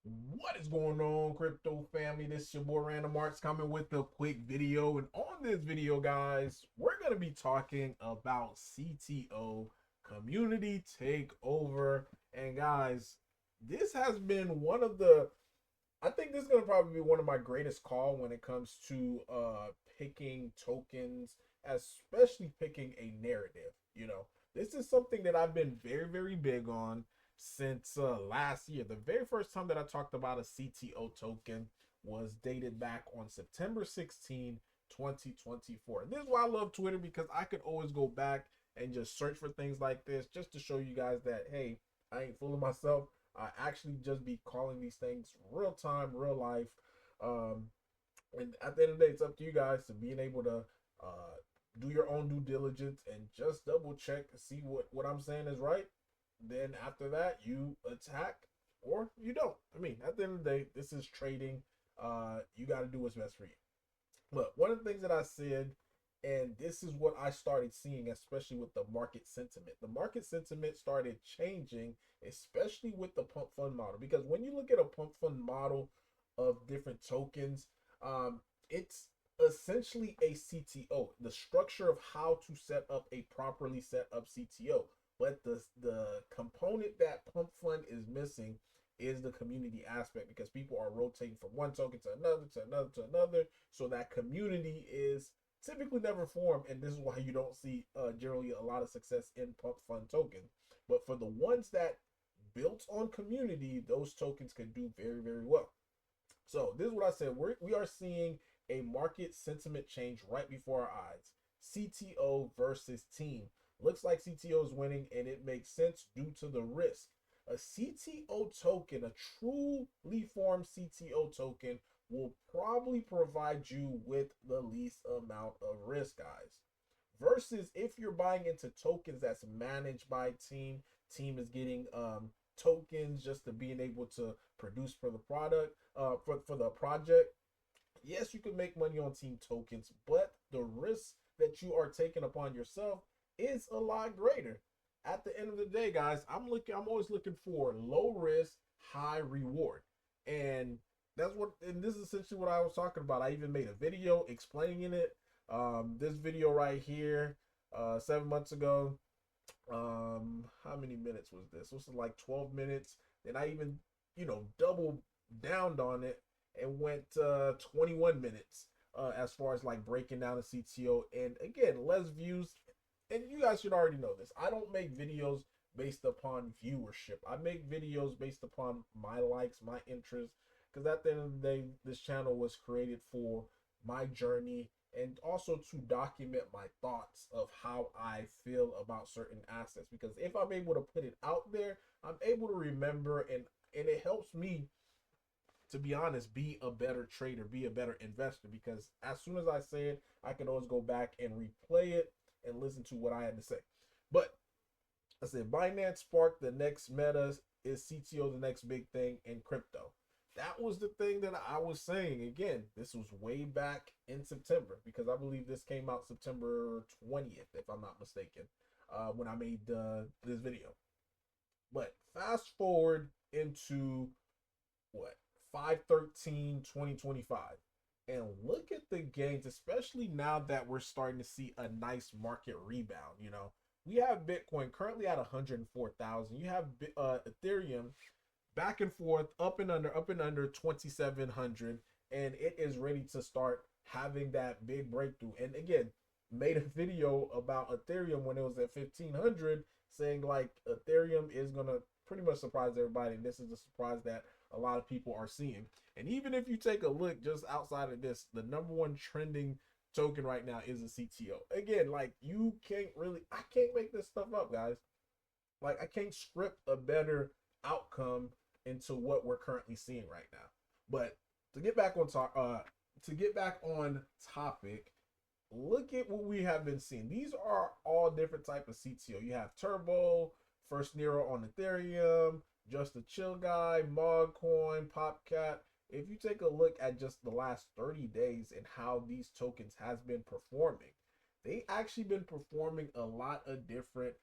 What is going on, crypto family? This is your boy Random Arts coming with a quick video. And on this video, guys, we're going to be talking about CTO community takeover. And guys, this has been one of the I think this is going to probably be one of my greatest call when it comes to picking tokens, especially picking a narrative. This is something that I've been very big on since last year. The very first time that I talked about a CTO token was dated back on September 16, 2024. And this is why I love Twitter, because I could always go back and just search for things like this just to show you guys that, hey, I ain't fooling myself. I actually just be calling these things real time, real life. Um, and at the end of the day, it's up to you guys to being able to do your own due diligence and just double check and see what I'm saying is right. Then after that, you attack or you don't. I mean, at the end of the day, this is trading. You got to do what's best for you. But one of the things that I said, and this is what I started seeing, especially with the market sentiment. The market sentiment started changing, especially with the pump fund model. Because when you look at a pump fund model of different tokens, it's essentially a CTO, the structure of how to set up a properly set up CTO. But the component that pump fund is missing is the community aspect, because people are rotating from one token to another to another to another. So that community is typically never formed, and this is why you don't see generally a lot of success in pump fund tokens. But for the ones that built on community, those tokens can do very well. So this is what I said. We are seeing a market sentiment change right before our eyes. CTO versus team. Looks like CTO is winning, and it makes sense due to the risk. A CTO token, a truly formed CTO token, will probably provide you with the least amount of risk, guys. Versus if you're buying into tokens that's managed by team is getting tokens just to being able to produce for the product, for the project. Yes, you can make money on team tokens, but the risk that you are taking upon yourself is a lot greater. At the end of the day, guys, I'm always looking for low risk, high reward. And and this is essentially what I was talking about. I even made a video explaining it. This video right here, 7 months ago. How many minutes was this? This was like 12 minutes. And I even, doubled down on it and went 21 minutes as far as like breaking down the CTO. And again, less views. And you guys should already know this. I don't make videos based upon viewership. I make videos based upon my likes, my interests. Because at the end of the day, this channel was created for my journey and also to document my thoughts of how I feel about certain assets. Because if I'm able to put it out there, I'm able to remember, and it helps me, to be honest, be a better trader, be a better investor. Because as soon as I say it, I can always go back and replay it and listen to what I had to say. But I said Binance Spark, the next meta is CTO, the next big thing in crypto. That was the thing that I was saying. Again, this was way back in September, because I believe this came out September 20th, if I'm not mistaken, when I made this video. But fast forward into what, 5/13/2025, and look at the gains, especially now that we're starting to see a nice market rebound. We have Bitcoin currently at 104,000. You have Ethereum back and forth, up and under 2,700, and it is ready to start having that big breakthrough. And again, made a video about Ethereum when it was at 1,500, saying like Ethereum is gonna pretty much surprise everybody, and this is the surprise that a lot of people are seeing. And even if you take a look just outside of this, the number one trending token right now is a CTO. Again, like, I can't make this stuff up, guys. Like, I can't script a better outcome into what we're currently seeing right now. But to get back on topic, look at what we have been seeing. These are all different type of CTO. You have Turbo, First Neiro on Ethereum, Just a Chill Guy, Mogcoin, Popcat. If you take a look at just the last 30 days and how these tokens has been performing, they actually been performing a lot of different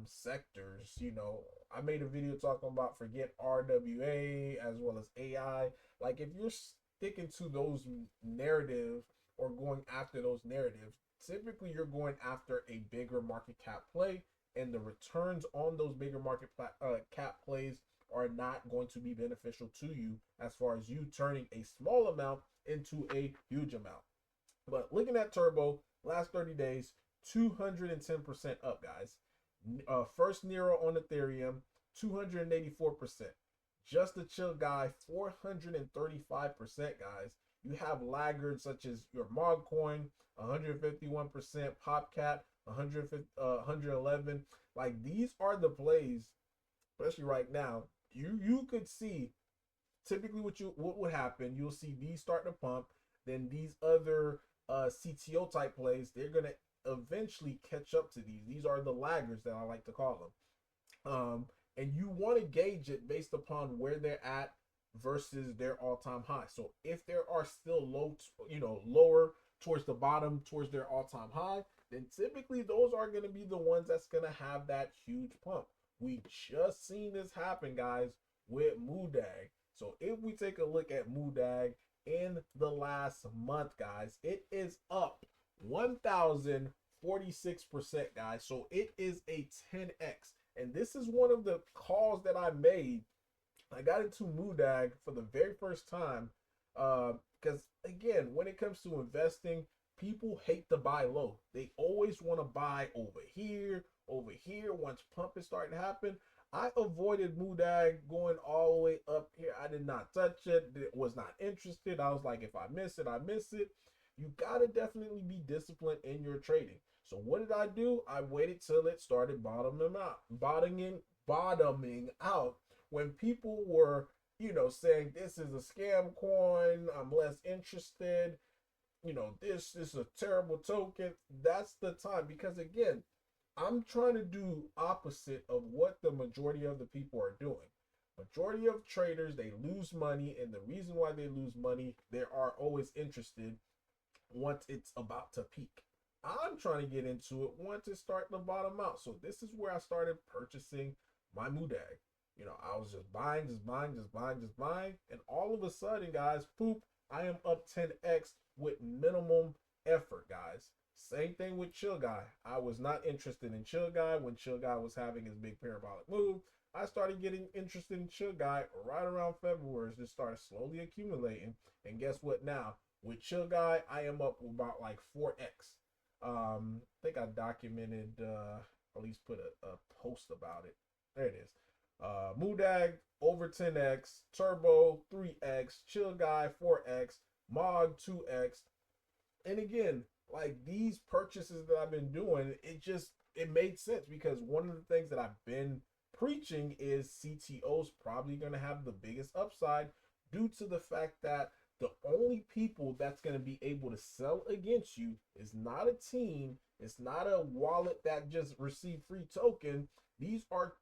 sectors. You know, I made a video talking about forget RWA as well as AI. Like if you're sticking to those narratives or going after those narratives, typically you're going after a bigger market cap play, and the returns on those bigger market cap plays are not going to be beneficial to you as far as you turning a small amount into a huge amount. But looking at Turbo, last 30 days, 210% up, guys. First Neiro on Ethereum, 284%. Just a chill guy, 435%, guys. You have laggards such as your Mog Coin, 151%, Popcat, 111. Like these are the plays, especially right now. You could see typically what would happen. You'll see these start to pump, then these other CTO type plays, they're gonna eventually catch up to these. These are the laggards that I like to call them. And you want to gauge it based upon where they're at versus their all-time high. So if there are still lower towards the bottom, towards their all-time high, then typically those are going to be the ones that's going to have that huge pump. We just seen this happen, guys, with Moo Deng. So if we take a look at Moo Deng in the last month, guys, it is up 1,046%, guys. So it is a 10x. And this is one of the calls that I made. I got into Moo Deng for the very first time because, again, when it comes to investing, people hate to buy low. They always want to buy over here, once pump is starting to happen. I avoided Moo Deng going all the way up here. I did not touch it. Was not interested. I was like, if I miss it, I miss it. You got to definitely be disciplined in your trading. So what did I do? I waited till it started bottoming out when people were, saying this is a scam coin, I'm less interested, this is a terrible token. That's the time, because again, I'm trying to do opposite of what the majority of the people are doing. Majority of traders, they lose money, and the reason why they lose money, they are always interested once it's about to peak. I'm trying to get into it once it starts to bottom out. So this is where I started purchasing my Moo Deng. I was just buying. And all of a sudden, guys, poop, I am up 10x with minimum effort, guys. Same thing with Chill Guy. I was not interested in Chill Guy when Chill Guy was having his big parabolic move. I started getting interested in Chill Guy right around February. Just started slowly accumulating. And guess what now? With Chill Guy, I am up about like 4x. I think I documented, at least put a post about it. There it is. Moo Deng over 10x, Turbo 3x, Chill Guy 4x, Mog 2x. And again, like these purchases that I've been doing, it made sense because one of the things that I've been preaching is CTO's probably going to have the biggest upside due to the fact that the only people that's going to be able to sell against you is not a team. It's not a wallet that just received free token. These are,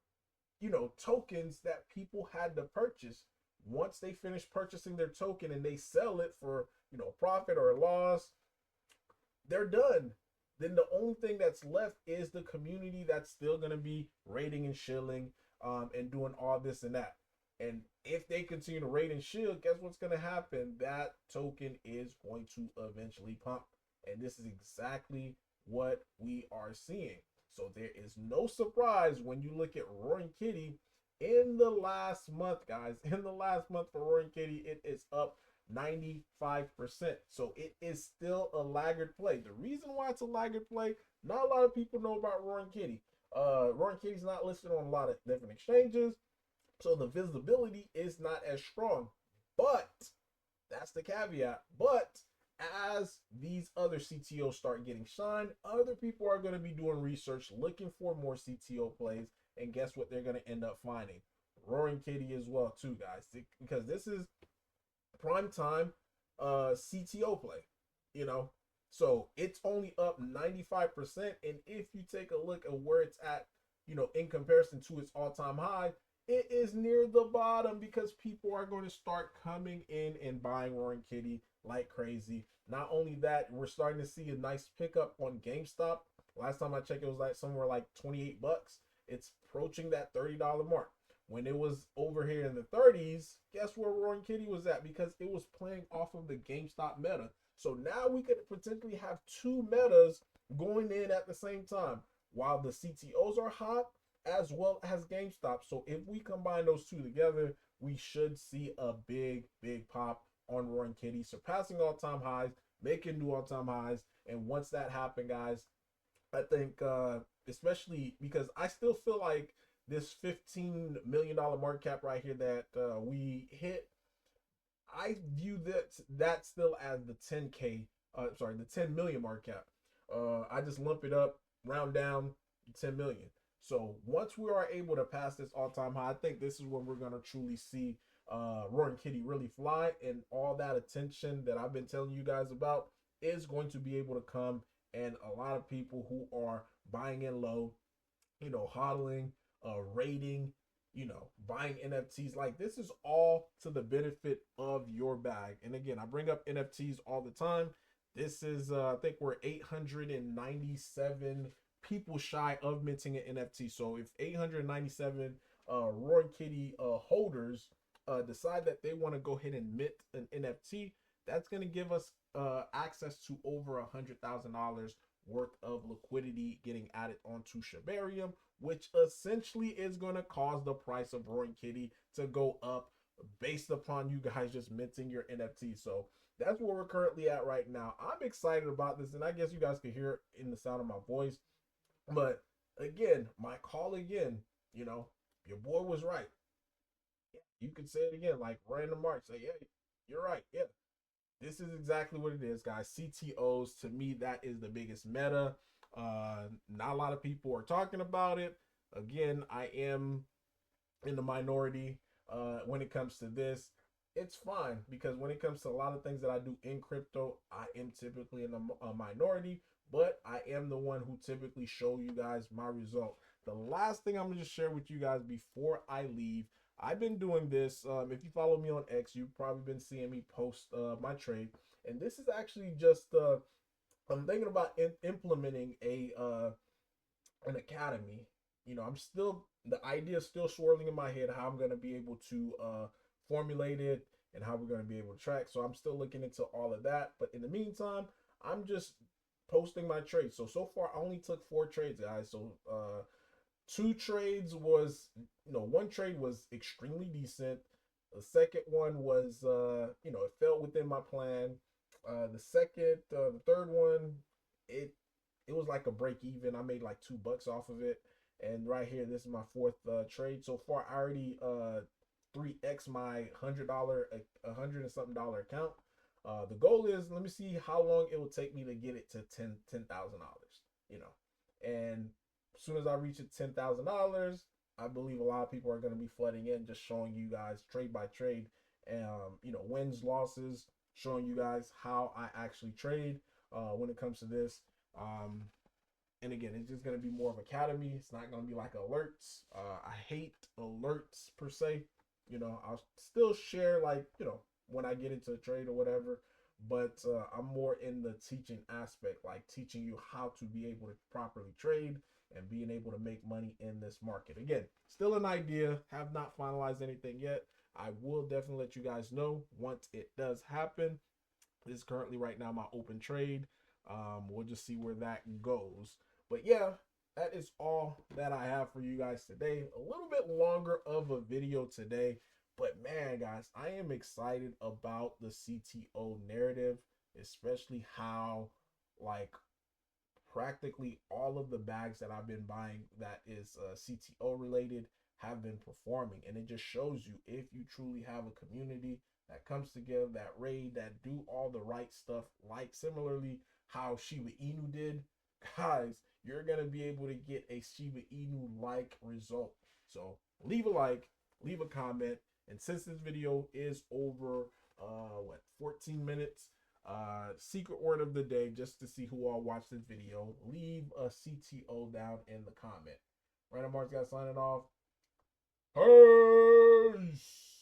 tokens that people had to purchase. Once they finish purchasing their token and they sell it for, profit or loss, they're done. Then the only thing that's left is the community that's still going to be rating and shilling and doing all this and that. And if they continue to rate and shield, guess what's going to happen? That token is going to eventually pump. And this is exactly what we are seeing. So there is no surprise when you look at Roaring Kitty in the last month, guys. In the last month for Roaring Kitty, it is up 95%. So it is still a laggard play. The reason why it's a laggard play, not a lot of people know about Roaring Kitty. Roaring Kitty's not listed on a lot of different exchanges. So the visibility is not as strong, but that's the caveat. But as these other CTOs start getting shined, other people are going to be doing research, looking for more CTO plays. And guess what they're going to end up finding? Roaring Kitty as well too, guys, because this is prime time CTO play, So it's only up 95%. And if you take a look at where it's at, in comparison to its all-time high, it is near the bottom because people are going to start coming in and buying Roaring Kitty like crazy. Not only that, we're starting to see a nice pickup on GameStop Last time I checked, it was like somewhere like 28 bucks. It's approaching that $30 mark. When it was over here in the 30s, guess where Roaring Kitty was at? Because it was playing off of the GameStop meta. So now we could potentially have two metas going in at the same time, while the CTOs are hot as well as GameStop. So if we combine those two together, we should see a big pop on Roaring Kitty, surpassing all-time highs, making new all-time highs. And once that happened, guys, I think especially because I still feel like this $15 million market cap right here that we hit, I view that still as the 10K, sorry, the 10 million market cap. I just lump it up, round down 10 million. So once we are able to pass this all-time high, I think this is when we're gonna truly see Roaring Kitty really fly, and all that attention that I've been telling you guys about is going to be able to come. And a lot of people who are buying in low, hodling, rating, buying NFTs, like this is all to the benefit of your bag. And again, I bring up NFTs all the time. This is, I think we're 897 people shy of minting an NFT. So if 897 Roaring Kitty holders decide that they want to go ahead and mint an NFT, that's going to give us access to over $100,000 worth of liquidity getting added onto Shibarium, which essentially is going to cause the price of Roaring Kitty to go up based upon you guys just minting your NFT. So that's where we're currently at right now. I'm excited about this, and I guess you guys can hear it in the sound of my voice. But again, my call again, your boy was right. You could say it again, like Random Mark, say, yeah, you're right. Yeah, this is exactly what it is, guys. CTOs, to me, that is the biggest meta. Not a lot of people are talking about it. Again, I am in the minority when it comes to this. It's fine, because when it comes to a lot of things that I do in crypto, I am typically in a minority, but I am the one who typically show you guys my result. The last thing I'm going to just share with you guys before I leave, I've been doing this. If you follow me on X, you've probably been seeing me post my trade. And this is actually just, I'm thinking about implementing an academy. I'm still, the idea is still swirling in my head how I'm going to be able to formulate it and how we're going to be able to track. So I'm still looking into all of that. But in the meantime, I'm just posting my trades. So far, I only took 4 trades, guys. So 2 trades was, one trade was extremely decent. The second one was, it fell within my plan. The third one, it was like a break even. I made like $2 off of it. And right here, this is my 4th trade. So far, I already 3x my $100, $100 and something account. The goal is, let me see how long it will take me to get it to $10,000. And as soon as I reach it $10,000, I believe a lot of people are going to be flooding in, just showing you guys trade by trade, wins, losses, showing you guys how I actually trade when it comes to this. And again, it's just going to be more of academy. It's not going to be like alerts. I hate alerts per se. I'll still share, like, when I get into a trade or whatever, but I'm more in the teaching aspect, like teaching you how to be able to properly trade and being able to make money in this market. Again, still an idea, have not finalized anything yet. I will definitely let you guys know once it does happen. This is currently right now my open trade. We'll just see where that goes. But yeah, that is all that I have for you guys today. A little bit longer of a video today, but man, guys, I am excited about the CTO narrative, especially how, like, practically all of the bags that I've been buying that is CTO related have been performing. And it just shows you, if you truly have a community that comes together, that raid, that do all the right stuff, like similarly how Shiba Inu did, guys, you're going to be able to get a Shiba Inu like result. So leave a like, leave a comment. And since this video is over 14 minutes, secret word of the day, just to see who all watched this video, leave a CTO down in the comment. Random Marks got signing off. Peace.